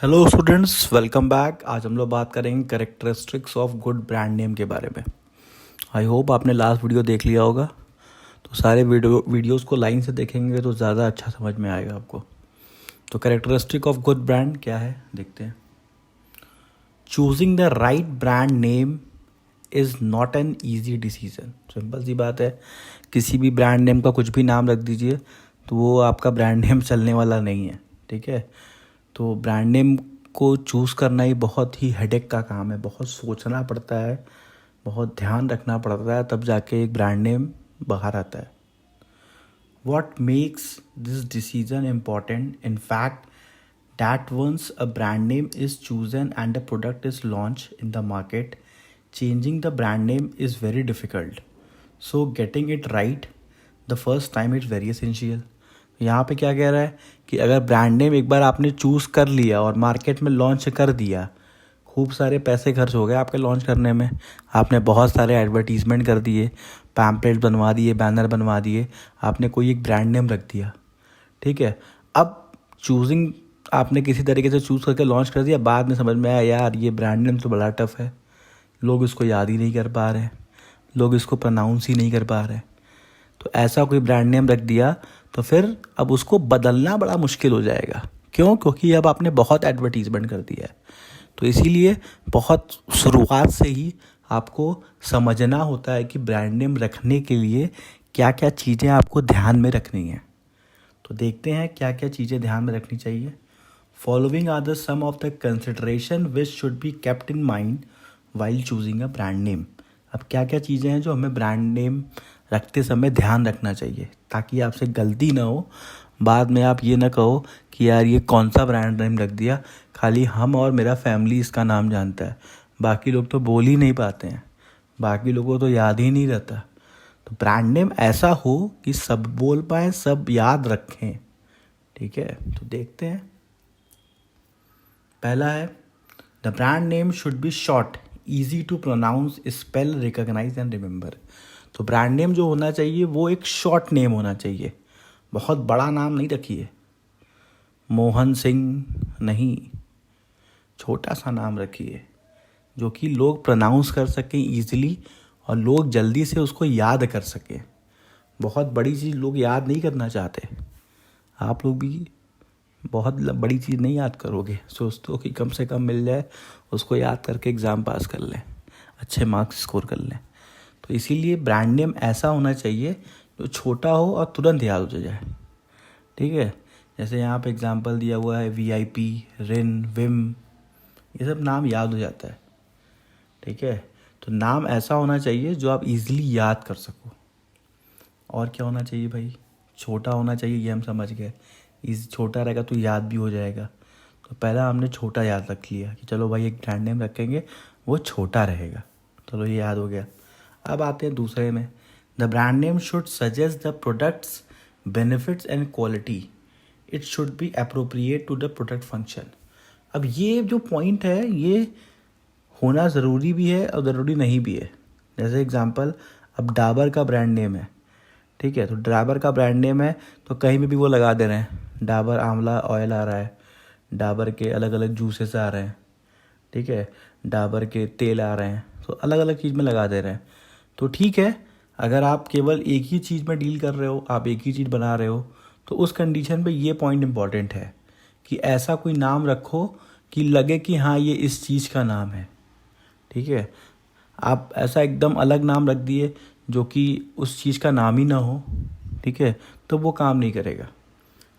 Hello students, welcome back. आज हम लोग बात करेंगे characteristics of good brand name के बारे में। आई होप आपने लास्ट वीडियो देख लिया होगा। तो सारे वीडियोस को लाइन से देखेंगे तो ज़्यादा अच्छा समझ में आएगा आपको। तो कैरेक्टरिस्टिक ऑफ गुड ब्रांड क्या है देखते हैं। Choosing the right brand name is not an easy decision. Simple सी बात है, किसी भी ब्रांड नेम का कुछ भी नाम रख दीजिए तो वो आपका ब्रांड नेम चलने वाला नहीं है। ठीक है, तो ब्रांड नेम को चूज़ करना ही बहुत ही हेडेक का काम है। बहुत सोचना पड़ता है, बहुत ध्यान रखना पड़ता है, तब जाके एक ब्रांड नेम बाहर आता है। What makes this decision important? In fact, that once a brand name is chosen and a product is launched in the market, changing the brand name is very difficult. So getting it right the first time is very essential. यहाँ पे क्या कह रहा है कि अगर brand name एक बार आपने चूज़ कर लिया और मार्केट में लॉन्च कर दिया, खूब सारे पैसे खर्च हो गए आपके लॉन्च करने में, आपने बहुत सारे एडवर्टीजमेंट कर दिए, पैम्पलेट बनवा दिए, बैनर बनवा दिए, आपने कोई एक ब्रांड नेम रख दिया। ठीक है, अब चूजिंग आपने किसी तरीके से चूज़ करके लॉन्च कर दिया, बाद में समझ में आया यार ये ब्रांड नेम तो बड़ा टफ है, लोग इसको याद ही नहीं कर पा रहे, लोग इसको प्रोनाउंस ही नहीं कर पा रहे। तो ऐसा कोई ब्रांड नेम रख दिया तो फिर अब उसको बदलना बड़ा मुश्किल हो जाएगा। क्यों? क्योंकि अब आपने बहुत एडवर्टीजमेंट कर दिया है। तो इसीलिए बहुत शुरुआत से ही आपको समझना होता है कि ब्रांड नेम रखने के लिए क्या क्या चीज़ें आपको ध्यान में रखनी है। तो देखते हैं क्या क्या चीज़ें ध्यान में रखनी चाहिए। Following are the sum of the consideration which should be kept in mind while choosing a brand name. अब क्या क्या चीज़ें हैं जो हमें ब्रांड नेम रखते समय ध्यान रखना चाहिए, ताकि आपसे गलती ना हो, बाद में आप ये ना कहो कि यार ये कौन सा ब्रांड नेम रख दिया, खाली हम और मेरा फैमिली इसका नाम जानता है, बाकी लोग तो बोल ही नहीं पाते हैं, बाकी लोगों को तो याद ही नहीं रहता। तो ब्रांड नेम ऐसा हो कि सब बोल पाए, सब याद रखें। ठीक है, तो देखते हैं। पहला है, the brand name should be short, easy to pronounce, spell, recognise and remember. तो ब्रांड नेम जो होना चाहिए वो एक शॉर्ट नेम होना चाहिए, बहुत बड़ा नाम नहीं रखिए। मोहन सिंह नहीं, छोटा सा नाम रखिए जो कि लोग प्रोनाउंस कर सकें ईजिली और लोग जल्दी से उसको याद कर सकें। बहुत बड़ी चीज़ लोग याद नहीं करना चाहते, आप लोग भी बहुत बड़ी चीज़ नहीं याद करोगे, सोचते हो कि कम से कम मिल जाए, उसको याद करके एग्ज़ाम पास कर लें, अच्छे मार्क्स स्कोर कर लें। तो इसीलिए ब्रांड नेम ऐसा होना चाहिए जो छोटा हो और तुरंत याद हो जाए। ठीक है, जैसे यहाँ पे एग्जांपल दिया हुआ है VIP, रिन, विम, ये सब नाम याद हो जाता है। ठीक है, तो नाम ऐसा होना चाहिए जो आप इजीली याद कर सको। और क्या होना चाहिए भाई? छोटा होना चाहिए, ये हम समझ गए। छोटा रहेगा तो याद भी हो जाएगा। तो पहला हमने छोटा याद रख लिया कि चलो भाई एक ब्रांड नेम रखेंगे, वो छोटा रहेगा, चलो ये याद हो गया। अब आते हैं दूसरे में, the brand name should suggest the products benefits and quality, it should be appropriate to the product function. अब ये जो पॉइंट है ये होना ज़रूरी भी है और ज़रूरी नहीं भी है। जैसे एग्जांपल, अब डाबर का ब्रांड नेम है, ठीक है, तो डाबर का ब्रांड नेम है तो कहीं में भी वो लगा दे रहे हैं, डाबर आंवला ऑयल आ रहा है, डाबर के अलग अलग जूसेस आ रहे हैं, ठीक है, डाबर के तेल आ रहे हैं, तो अलग अलग चीज़ में लगा दे रहे हैं। तो ठीक है, अगर आप केवल एक ही चीज़ में डील कर रहे हो, आप एक ही चीज़ बना रहे हो, तो उस कंडीशन पे ये पॉइंट इम्पॉर्टेंट है कि ऐसा कोई नाम रखो कि लगे कि हाँ ये इस चीज़ का नाम है। ठीक है, आप ऐसा एकदम अलग नाम रख दिए जो कि उस चीज़ का नाम ही ना हो, ठीक है, तो वो काम नहीं करेगा।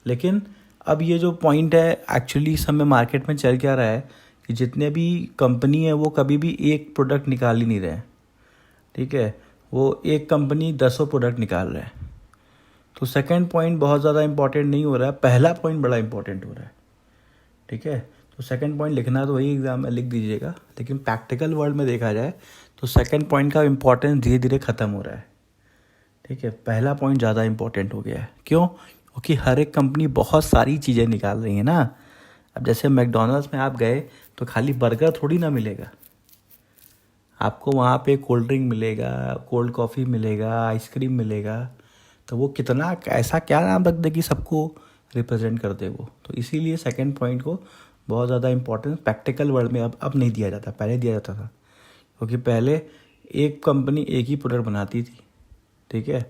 लेकिन अब ये जो पॉइंट है, एक्चुअली इस समय मार्केट में चल क्या रहा है कि जितने भी कंपनी है वो कभी भी एक प्रोडक्ट निकाल ही नहीं रहे हैं। ठीक है, वो एक कंपनी 10 प्रोडक्ट निकाल रहे हैं। तो सेकंड पॉइंट बहुत ज़्यादा इंपॉर्टेंट नहीं हो रहा है, पहला पॉइंट बड़ा इंपॉर्टेंट हो रहा है। ठीक है, तो सेकंड पॉइंट लिखना तो वही एग्जाम में लिख दीजिएगा, लेकिन प्रैक्टिकल वर्ल्ड में देखा जाए तो सेकंड पॉइंट का इम्पोर्टेंस धीरे धीरे ख़त्म हो रहा है। ठीक है, पहला पॉइंट ज़्यादा इंपॉर्टेंट हो गया है। क्यों? क्योंकि हर एक कंपनी बहुत सारी चीज़ें निकाल रही है ना। अब जैसे मैकडॉनल्ड्स में आप गए तो खाली बर्गर थोड़ी ना मिलेगा, आपको वहाँ पे कोल्ड ड्रिंक मिलेगा, कोल्ड कॉफ़ी मिलेगा, आइसक्रीम मिलेगा। तो वो कितना ऐसा क्या नाम रख दे कि सबको रिप्रेजेंट कर दे वो। तो इसीलिए सेकंड पॉइंट को बहुत ज़्यादा इंपॉर्टेंस प्रैक्टिकल वर्ल्ड में अब नहीं दिया जाता, पहले दिया जाता था, क्योंकि पहले एक कंपनी एक ही प्रोडक्ट बनाती थी, ठीक है,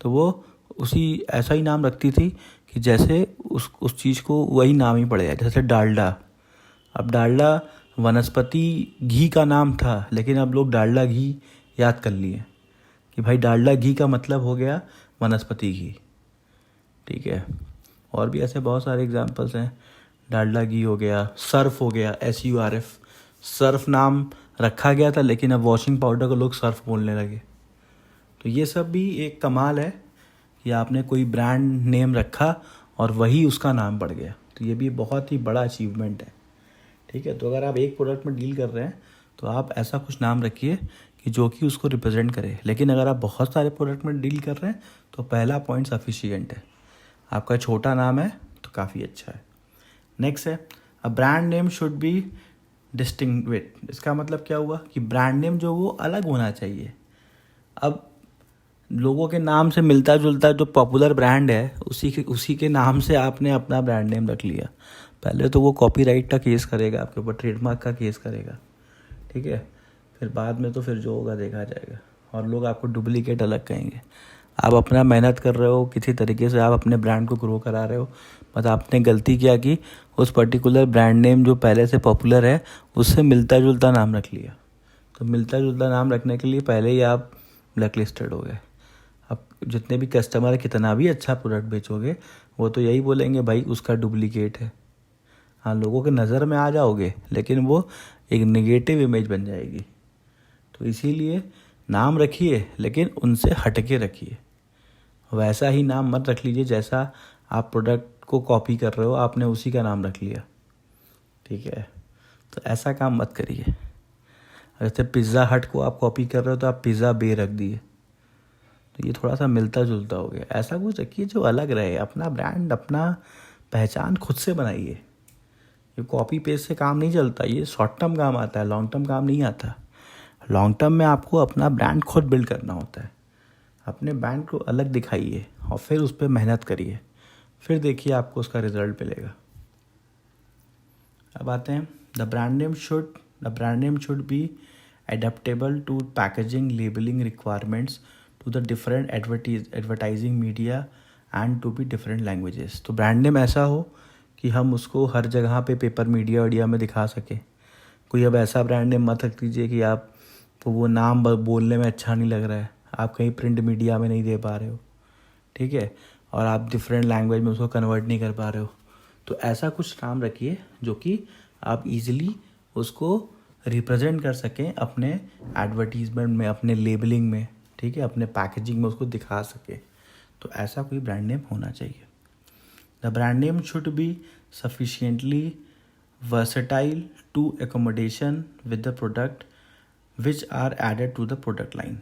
तो वो उसी ऐसा ही नाम रखती थी कि जैसे उस चीज़ को वही नाम ही पड़ जाए। जैसे डालडा, अब डालडा वनस्पति घी का नाम था, लेकिन अब लोग डालडा घी याद कर लिए कि भाई डालडा घी का मतलब हो गया वनस्पति घी, ठीक है। और भी ऐसे बहुत सारे एग्जांपल्स हैं, डालडा घी हो गया, सर्फ हो गया, SURF, सर्फ नाम रखा गया था, लेकिन अब वॉशिंग पाउडर को लोग सर्फ बोलने लगे। तो ये सब भी एक कमाल है कि आपने कोई ब्रांड नेम रखा और वही उसका नाम पड़ गया, तो ये भी बहुत ही बड़ा अचीवमेंट है, ठीक है। तो अगर आप एक प्रोडक्ट में डील कर रहे हैं तो आप ऐसा कुछ नाम रखिए कि जो कि उसको रिप्रेजेंट करे। लेकिन अगर आप बहुत सारे प्रोडक्ट में डील कर रहे हैं तो पहला पॉइंट सफिशिएंट है, आपका छोटा नाम है तो काफ़ी अच्छा है। नेक्स्ट है, अ brand name should be distinguished. इसका मतलब क्या हुआ कि ब्रांड नेम जो वो अलग होना चाहिए। अब लोगों के नाम से मिलता जुलता जो पॉपुलर ब्रांड है उसी के नाम से आपने अपना ब्रांड नेम रख लिया, पहले तो वो कॉपीराइट का केस करेगा आपके ऊपर, ट्रेडमार्क का केस करेगा, ठीक है। फिर बाद में तो फिर जो होगा देखा जाएगा, और लोग आपको डुप्लीकेट अलग कहेंगे। आप अपना मेहनत कर रहे हो, किसी तरीके से आप अपने ब्रांड को ग्रो करा रहे हो, बट आपने गलती क्या की, उस पर्टिकुलर ब्रांड नेम जो पहले से पॉपुलर है उससे मिलता जुलता नाम रख लिया। तो मिलता जुलता नाम रखने के लिए पहले ही आप ब्लैक लिस्टेड हो गए। अब जितने भी कस्टमर कितना भी अच्छा प्रोडक्ट बेचोगे वो तो यही बोलेंगे भाई उसका डुप्लीकेट है। हाँ, लोगों के नज़र में आ जाओगे, लेकिन वो एक नेगेटिव इमेज बन जाएगी। तो इसीलिए नाम रखिए, लेकिन उनसे हटके रखिए। वैसा ही नाम मत रख लीजिए जैसा आप प्रोडक्ट को कॉपी कर रहे हो, आपने उसी का नाम रख लिया, ठीक है। तो ऐसा काम मत करिए। जैसे पिज़्ज़ा हट को आप कॉपी कर रहे हो तो आप पिज़्ज़ा बे रख दिए, तो ये थोड़ा सा मिलता जुलता हो गया। ऐसा कुछ रखिए जो अलग रहे, अपना ब्रांड, अपना पहचान खुद से बनाइए। ये कॉपी पेस्ट से काम नहीं चलता, ये शॉर्ट टर्म काम आता है, लॉन्ग टर्म काम नहीं आता। लॉन्ग टर्म में आपको अपना ब्रांड खुद बिल्ड करना होता है। अपने ब्रांड को अलग दिखाइए और फिर उस पर मेहनत करिए, फिर देखिए आपको उसका रिजल्ट मिलेगा। अब आते हैं, the brand name should be adaptable to packaging, labelling requirements, to the different advertising media and to be different languages. तो ब्रांड नेम ऐसा हो कि हम उसको हर जगह पे पेपर मीडिया में दिखा सकें। कोई अब ऐसा ब्रांड नेम मत रख दीजिए कि आप तो वो नाम बोलने में अच्छा नहीं लग रहा है, आप कहीं प्रिंट मीडिया में नहीं दे पा रहे हो, ठीक है, और आप डिफरेंट लैंग्वेज में उसको कन्वर्ट नहीं कर पा रहे हो। तो ऐसा कुछ नाम रखिए जो कि आप इजीली उसको रिप्रेजेंट कर सकें अपने एडवर्टीजमेंट में, अपने लेबलिंग में, ठीक है, अपने पैकेजिंग में उसको दिखा सके। तो ऐसा कोई ब्रांड नेम होना चाहिए। The brand name should B sufficiently versatile to accommodation with the product which are added to the product line।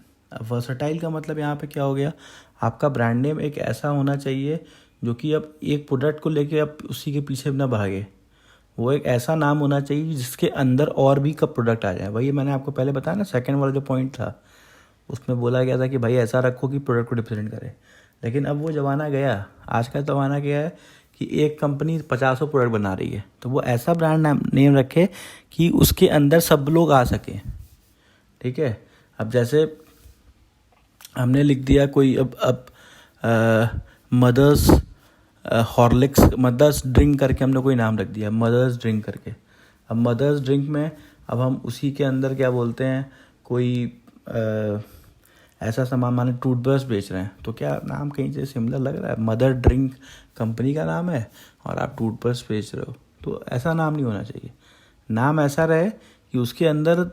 Versatile का मतलब यहाँ पे क्या हो गया, आपका ब्रांड नेम एक ऐसा होना चाहिए जो कि अब एक प्रोडक्ट को लेके आप उसी के पीछे ना भागे। वो एक ऐसा नाम होना चाहिए जिसके अंदर और भी कब प्रोडक्ट आ जाए। वही मैंने आपको पहले बताया ना, सेकंड वाला जो पॉइंट था उसमें बोला गया था कि भाई ऐसा रखो कि प्रोडक्ट को रिप्रेजेंट करे। लेकिन अब वो ज़माना गया, आज का ज़माना क्या है कि एक कंपनी 50 प्रोडक्ट बना रही है, तो वो ऐसा ब्रांड नेम रखे कि उसके अंदर सब लोग आ सकें, ठीक है। अब जैसे हमने लिख दिया कोई अब मदर्स हॉर्लिक्स, मदर्स ड्रिंक करके हमने कोई नाम रख दिया, मदर्स ड्रिंक करके। अब मदर्स ड्रिंक में अब हम उसी के अंदर क्या बोलते हैं, कोई ऐसा सामान, माने टूथब्रश बेच रहे हैं, तो क्या नाम कहीं से सिमिलर लग रहा है, मदर ड्रिंक कंपनी का नाम है और आप टूथब्रश बेच रहे हो, तो ऐसा नाम नहीं होना चाहिए। नाम ऐसा रहे कि उसके अंदर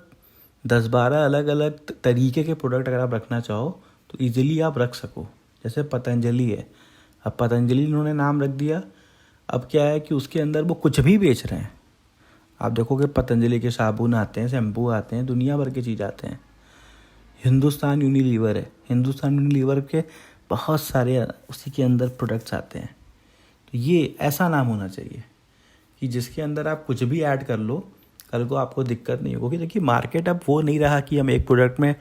10-12 अलग अलग तरीके के प्रोडक्ट अगर आप रखना चाहो तो ईजिली आप रख सको। जैसे पतंजलि है, अब पतंजलि इन्होंने नाम रख दिया, अब क्या है कि उसके अंदर वो कुछ भी बेच रहे हैं। आप देखोगे पतंजलि के साबुन आते हैं, शैम्पू आते हैं, दुनिया भर की चीज़ आते हैं। हिंदुस्तान यूनिलीवर है, हिंदुस्तान यूनिलीवर के बहुत सारे उसी के अंदर प्रोडक्ट्स आते हैं। तो ये ऐसा नाम होना चाहिए कि जिसके अंदर आप कुछ भी ऐड कर लो, कल को आपको दिक्कत नहीं होगी। देखिए मार्केट अब वो नहीं रहा कि हम एक प्रोडक्ट में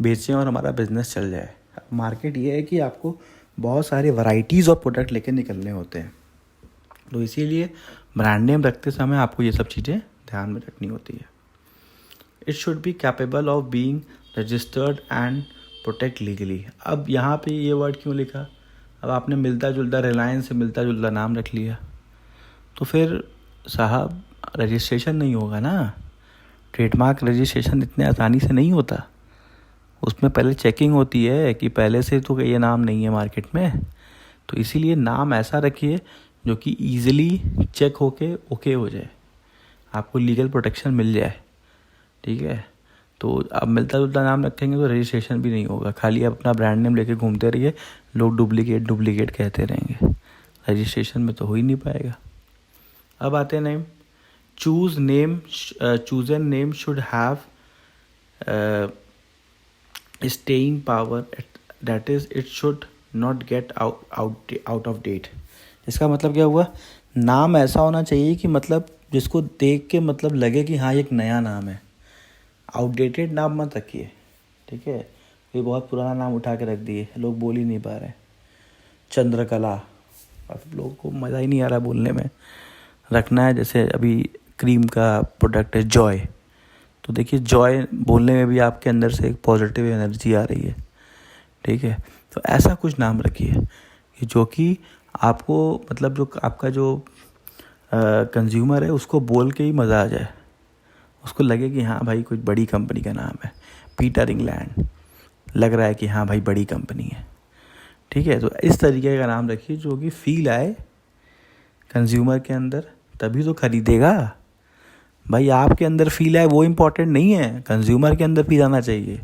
बेचें और हमारा बिजनेस चल जाए। मार्केट ये है कि आपको बहुत सारे वैरायटीज़ ऑफ प्रोडक्ट लेके निकलने होते हैं। तो इसीलिए ब्रांड नेम रखते समय आपको ये सब चीज़ें ध्यान में रखनी होती है। It should be capable of being registered and protect legally. अब यहाँ पे ये वर्ड क्यों लिखा? अब आपने मिलता जुलता, रिलायंस से मिलता जुलता नाम रख लिया तो फिर साहब रजिस्ट्रेशन नहीं होगा ना। ट्रेडमार्क रजिस्ट्रेशन इतने आसानी से नहीं होता, उसमें पहले चेकिंग होती है कि पहले से तो ये नाम नहीं है मार्केट में। तो इसीलिए नाम ऐसा रखिए जो कि ईजिली चेक होके ओके हो जाए, आपको लीगल प्रोटेक्शन मिल जाए, ठीक है। तो अब मिलता जुलता नाम रखेंगे तो रजिस्ट्रेशन भी नहीं होगा, खाली आप अपना ब्रांड नेम लेके घूमते रहिए, लोग डुप्लीकेट कहते रहेंगे, रजिस्ट्रेशन में तो हो ही नहीं पाएगा। अब आते हैं name. Chosen name should have staying power, that is it should not get out of date. इसका मतलब क्या हुआ? नाम ऐसा होना चाहिए कि मतलब जिसको देख के मतलब लगे कि हाँ ये एक नया नाम है। आउटडेटेड नाम मत रखिए, ठीक है। ये बहुत पुराना नाम उठा के रख दिए, लोग बोल ही नहीं पा रहे। चंद्रकला, अब लोगों को मज़ा ही नहीं आ रहा बोलने में। रखना है जैसे अभी क्रीम का प्रोडक्ट है जॉय, तो देखिए जॉय बोलने में भी आपके अंदर से एक पॉजिटिव एनर्जी आ रही है, ठीक है। तो ऐसा कुछ नाम रखिए कि जो कि आपको मतलब जो आपका जो कंज्यूमर है उसको बोल के ही मज़ा आ जाए, उसको लगे कि हाँ भाई कुछ बड़ी कंपनी का नाम है। पीटर इंग्लैंड लग रहा है कि हाँ भाई बड़ी कंपनी है, ठीक है। तो इस तरीके का नाम रखिए जो कि फील आए कंज्यूमर के अंदर, तभी तो खरीदेगा भाई। आपके अंदर फील आए वो इम्पोर्टेंट नहीं है, कंज्यूमर के अंदर फील आना चाहिए।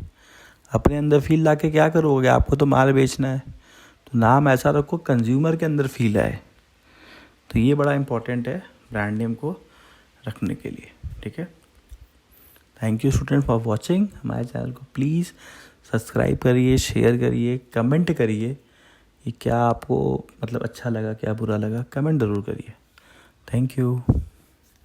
अपने अंदर फील ला के क्या करोगे, आपको तो माल बेचना है। तो नाम ऐसा रखो कंज्यूमर के अंदर फील आए, तो ये बड़ा इम्पोर्टेंट है ब्रांड नेम को रखने के लिए, ठीक है। Thank you student for watching. हमारे चैनल को प्लीज़ सब्सक्राइब करिए, शेयर करिए, कमेंट करिए कि क्या आपको मतलब अच्छा लगा, क्या बुरा लगा, कमेंट ज़रूर करिए। Thank you.